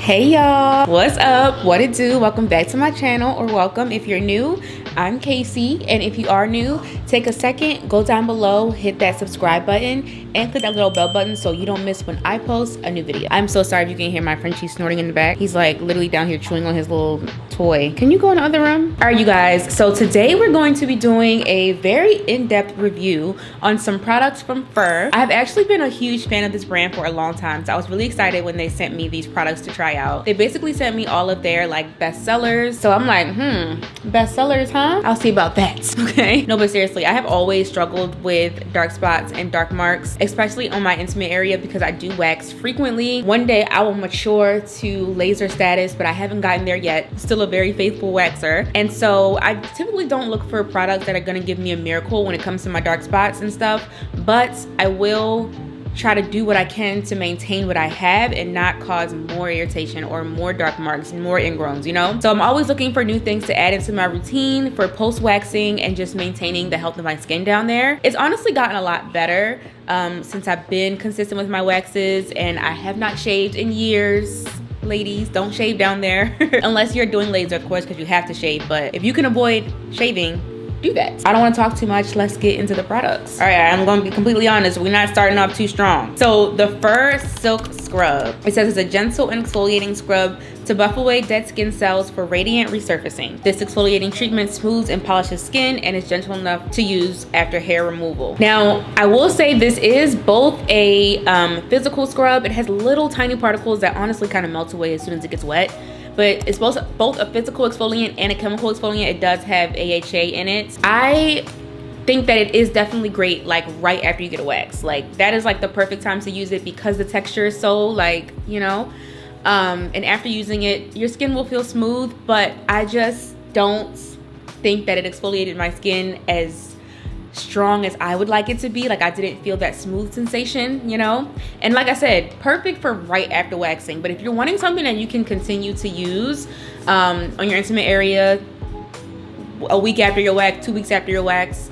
Hey y'all, what's up? What it do? Welcome back to my channel, or welcome if you're new. I'm Kaice, and if you are new, take a second, go down below, hit that subscribe button, and click that little bell button so you don't miss when I post a new video. I'm so sorry if you can hear my Frenchie snorting in the back. He's like literally down here chewing on his little toy. Can you go in the other room? All right, you guys, so today we're going to be doing a very in-depth review on some products from Fur. I've actually been a huge fan of this brand for a long time, so I was really excited when they sent me these products to try out. They basically sent me all of their like best sellers, so I'm like, best sellers, huh? I'll see about that. Okay, no, but seriously, I have always struggled with dark spots and dark marks, especially on my intimate area, because I do wax frequently. One day I will mature to laser status, but I haven't gotten there yet. Still a very faithful waxer, and so I typically don't look for products that are going to give me a miracle when it comes to my dark spots and stuff, but I will try to do what I can to maintain what I have and not cause more irritation or more dark marks and more ingrowns, you know? So I'm always looking for new things to add into my routine for post-waxing and just maintaining the health of my skin down there. It's honestly gotten a lot better since I've been consistent with my waxes, and I have not shaved in years. Ladies, don't shave down there unless you're doing laser, of course, because you have to shave. But if you can avoid shaving, do that. I don't want to talk too much. Let's get into the products. All right, I'm going to be completely honest. We're not starting off too strong. So the Fur Silk Scrub. It says it's a gentle and exfoliating scrub to buff away dead skin cells for radiant resurfacing. This exfoliating treatment smooths and polishes skin and is gentle enough to use after hair removal. Now, I will say this is both a physical scrub. It has little tiny particles that honestly kind of melt away as soon as it gets wet. But it's both a physical exfoliant and a chemical exfoliant. It does have AHA in it. I think that it is definitely great like right after you get a wax. Like that is like the perfect time to use it because the texture is so like, you know, and after using it, your skin will feel smooth, but I just don't think that it exfoliated my skin as strong as I would like it to be. Like I didn't feel that smooth sensation, you know? And like I said, perfect for right after waxing. But if you're wanting something that you can continue to use on your intimate area a week after your wax, 2 weeks after your wax,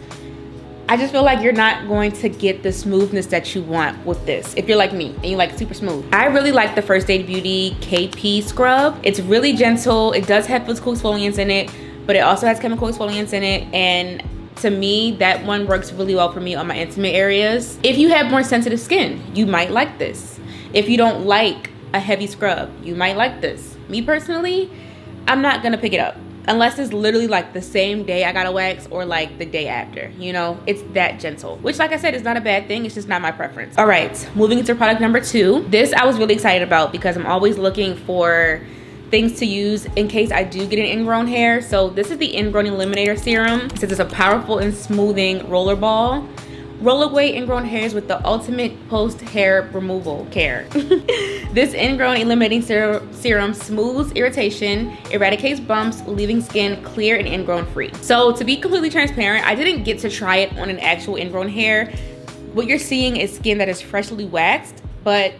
I just feel like you're not going to get the smoothness that you want with this if you're like me and you like super smooth. I really like the First Aid Beauty KP scrub. It's really gentle. It does have physical exfoliants in it, but it also has chemical exfoliants in it, and to me, that one works really well for me on my intimate areas. If you have more sensitive skin, you might like this. If you don't like a heavy scrub, you might like this. Me personally, I'm not gonna pick it up unless it's literally like the same day I got a wax or like the day after, you know? It's that gentle, which like I said, is not a bad thing. It's just not my preference. All right, moving into product number 2. This I was really excited about because I'm always looking for things to use in case I do get an ingrown hair. So this is the Ingrowneliminator Serum. It says it's a powerful and smoothing roller ball. Roll away ingrown hairs with the ultimate post-hair removal care. This ingrown eliminating serum smooths irritation, eradicates bumps, leaving skin clear and ingrown free. So to be completely transparent, I didn't get to try it on an actual ingrown hair. What you're seeing is skin that is freshly waxed, but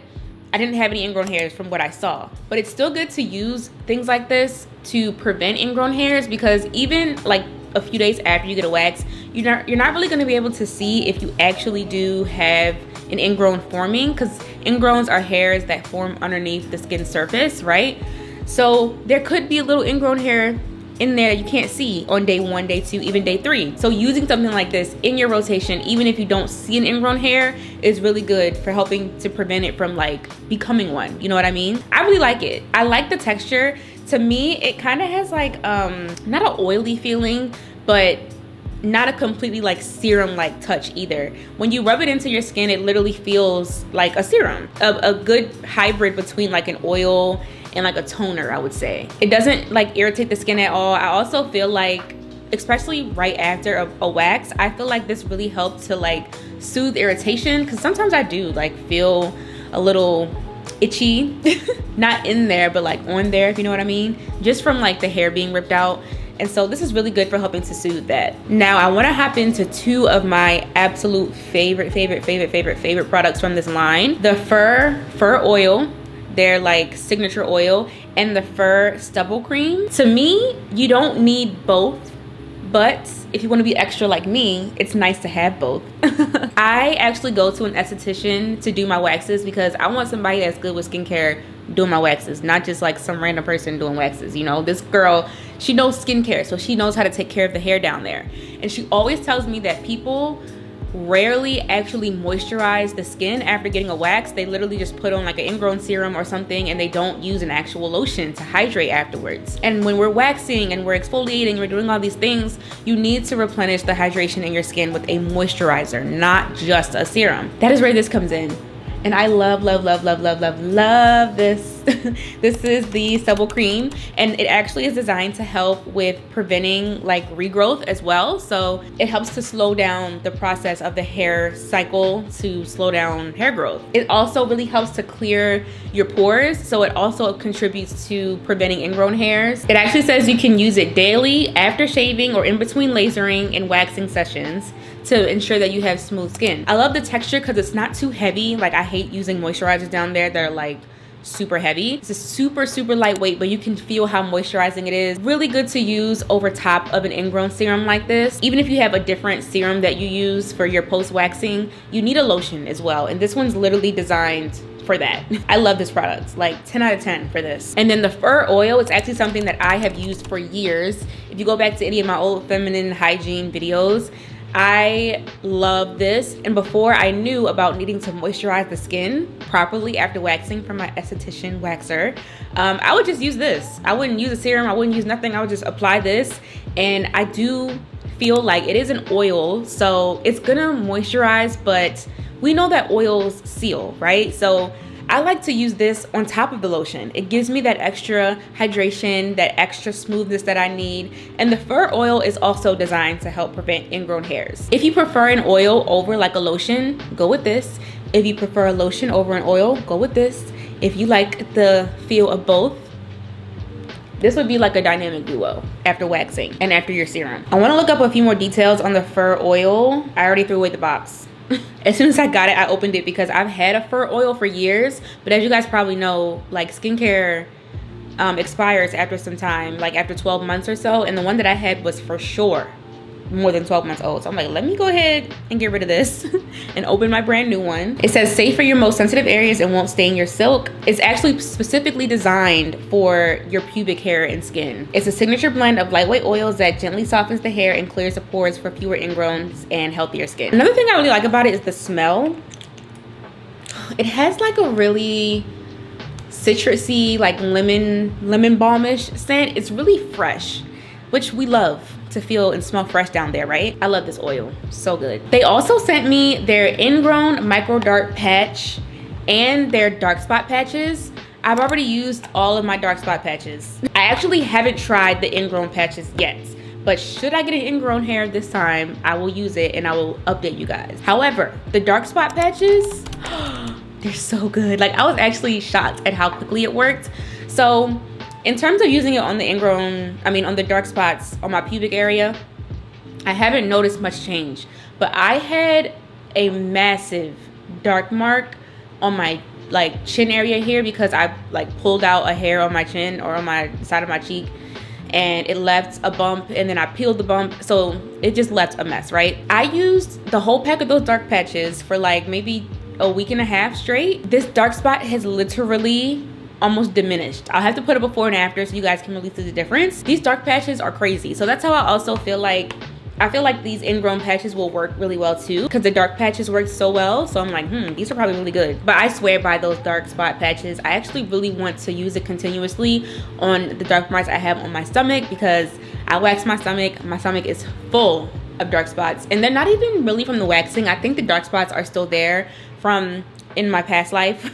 I didn't have any ingrown hairs from what I saw. But it's still good to use things like this to prevent ingrown hairs, because even like a few days after you get a wax, you're not really gonna be able to see if you actually do have an ingrown forming, because ingrowns are hairs that form underneath the skin surface, right? So there could be a little ingrown hair in there that you can't see on day 1, day 2, even day 3. So using something like this in your rotation, even if you don't see an ingrown hair, is really good for helping to prevent it from like becoming one. You know what I mean? I really like it. I like the texture. To me, it kind of has like not an oily feeling, but not a completely like serum like touch either. When you rub it into your skin, it literally feels like a serum, a good hybrid between like an oil and like a toner, I would say. It doesn't like irritate the skin at all. I also feel like, especially right after a wax, I feel like this really helped to like soothe irritation, because sometimes I do like feel a little itchy, not in there, but like on there, if you know what I mean, just from like the hair being ripped out. And so this is really good for helping to soothe that. Now I want to hop into 2 of my absolute favorite products from this line. The Fur Oil, their like signature oil, and the Fur Stubble Cream. To me, you don't need both, but if you want to be extra like me, it's nice to have both. I actually go to an esthetician to do my waxes because I want somebody that's good with skincare doing my waxes, not just like some random person doing waxes. You know, this girl, she knows skincare, so she knows how to take care of the hair down there. And she always tells me that people rarely actually moisturize the skin after getting a wax. They literally just put on like an ingrown serum or something, and they don't use an actual lotion to hydrate afterwards. And when we're waxing and we're exfoliating, we're doing all these things, you need to replenish the hydration in your skin with a moisturizer, not just a serum. That is where this comes in. And I love this. This is the Stubble Cream, and it actually is designed to help with preventing like regrowth as well. So it helps to slow down the process of the hair cycle, to slow down hair growth. It also really helps to clear your pores, so it also contributes to preventing ingrown hairs. It actually says you can use it daily, after shaving, or in between lasering and waxing sessions to ensure that you have smooth skin. I love the texture because it's not too heavy. Like, I hate using moisturizers down there that are like super heavy. It's just super lightweight, but you can feel how moisturizing it is. Really good to use over top of an ingrown serum like this. Even if you have a different serum that you use for your post-waxing, you need a lotion as well, and this one's literally designed for that. I love this product, like 10 out of 10 for this. And then the fur oil, it's actually something that I have used for years. If you go back to any of my old feminine hygiene videos, I love this. And before I knew about needing to moisturize the skin properly after waxing from my esthetician waxer, I would just use this. I wouldn't use a serum, I wouldn't use nothing. I would just apply this, and I do feel like it is an oil, so it's gonna moisturize, but we know that oils seal, right? So I like to use this on top of the lotion. It gives me that extra hydration, that extra smoothness that I need. And the fur oil is also designed to help prevent ingrown hairs. If you prefer an oil over like a lotion, go with this. If you prefer a lotion over an oil, go with this. If you like the feel of both, this would be like a dynamic duo after waxing and after your serum. I wanna look up a few more details on the fur oil. I already threw away the box. As soon as I got it, I opened it because I've had a fur oil for years, but as you guys probably know, like, skincare expires after some time, like after 12 months or so, and the one that I had was for sure more than 12 months old. So I'm like, let me go ahead and get rid of this and open my brand new one. It says safe for your most sensitive areas and won't stain your silk. It's actually specifically designed for your pubic hair and skin. It's a signature blend of lightweight oils that gently softens the hair and clears the pores for fewer ingrowns and healthier skin. Another thing I really like about it is the smell. It has like a really citrusy, like lemon balmish scent. It's really fresh, which we love to feel and smell fresh down there, right? I love this oil, so good. They also sent me their Ingrown Micro Dark Patch and their dark spot patches. I've already used all of my dark spot patches. I actually haven't tried the Ingrown patches yet, but should I get an ingrown hair this time, I will use it and I will update you guys. However, the dark spot patches, they're so good. Like, I was actually shocked at how quickly it worked. So in terms of using it on the on the dark spots on my pubic area, I haven't noticed much change. But I had a massive dark mark on my like chin area here because I like pulled out a hair on my chin or on my side of my cheek, and it left a bump, and then I peeled the bump, so it just left a mess, right? I used the whole pack of those dark patches for like maybe a week and a half straight. This dark spot has literally almost diminished. I'll have to put a before and after so you guys can really see the difference. These dark patches are crazy. So that's how I also feel like, these ingrown patches will work really well too, because the dark patches work so well. So I'm like, these are probably really good. But I swear by those dark spot patches. I actually really want to use it continuously on the dark marks I have on my stomach, because I wax my stomach. My stomach is full of dark spots, and they're not even really from the waxing. I think the dark spots are still there from in my past life.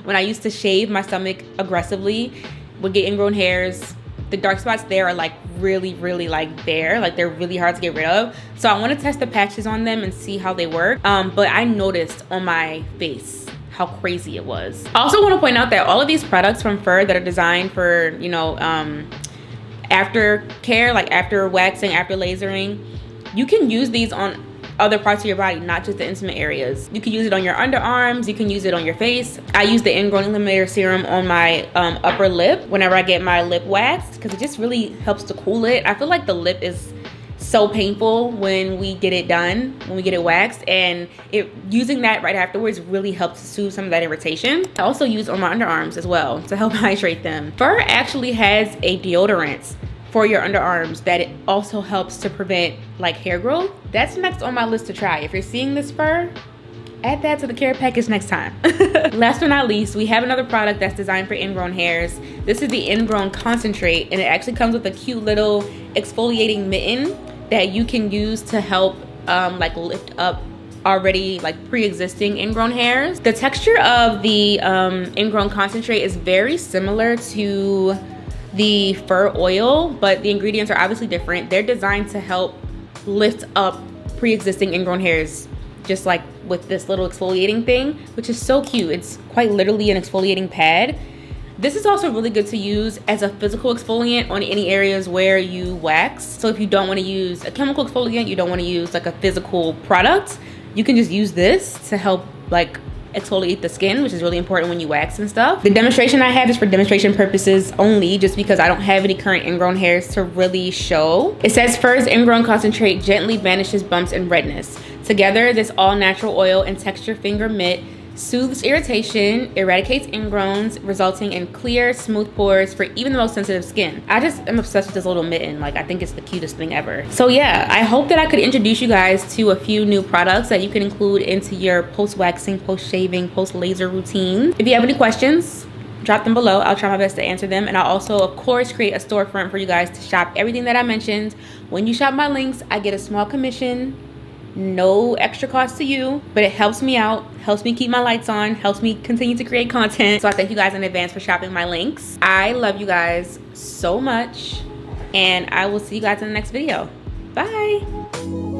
When I used to shave my stomach aggressively, would get ingrown hairs. The dark spots there are like really like there, like they're really hard to get rid of. So I want to test the patches on them and see how they work. But I noticed on my face how crazy it was. I also want to point out that all of these products from Fur that are designed for, you know, after care, like after waxing, after lasering, you can use these on other parts of your body, not just the intimate areas. You can use it on your underarms, you can use it on your face. I use the Ingrowneliminator Serum on my upper lip whenever I get my lip waxed, because it just really helps to cool it. I feel like the lip is so painful when we get it done, when we get it waxed, and using that right afterwards really helps soothe some of that irritation. I also use on my underarms as well to help hydrate them. Fur actually has a deodorant for your underarms that it also helps to prevent like hair growth. That's next on my list to try. If you're seeing this fur, add that to the care package next time. Last but not least, we have another product that's designed for ingrown hairs. This is the Ingrown Concentrate, and it actually comes with a cute little exfoliating mitten that you can use to help like lift up already like pre-existing ingrown hairs. The texture of the Ingrown Concentrate is very similar to the fur oil, but the ingredients are obviously different. They're designed to help lift up pre-existing ingrown hairs, just like with this little exfoliating thing, which is so cute. It's quite literally an exfoliating pad. This is also really good to use as a physical exfoliant on any areas where you wax. So if you don't want to use a chemical exfoliant, you don't want to use like a physical product, you can just use this to help like exfoliate the skin, which is really important when you wax and stuff. The demonstration I have is for demonstration purposes only, just because I don't have any current ingrown hairs to really show. It says Fur's Ingrown Concentrate gently banishes bumps and redness. Together, this all natural oil and texture finger mitt soothes irritation, eradicates ingrowns, resulting in clear, smooth pores for even the most sensitive skin. I just am obsessed with this little mitten. Like, I think it's the cutest thing ever. So yeah, I hope that I could introduce you guys to a few new products that you can include into your post-waxing, post-shaving, post-laser routine. If you have any questions, drop them below. I'll try my best to answer them. And I'll also, of course, create a storefront for you guys to shop everything that I mentioned. When you shop my links, I get a small commission. No extra cost to you, but it helps me out, helps me keep my lights on, helps me continue to create content. So I thank you guys in advance for shopping my links. I love you guys so much, and I will see you guys in the next video. Bye.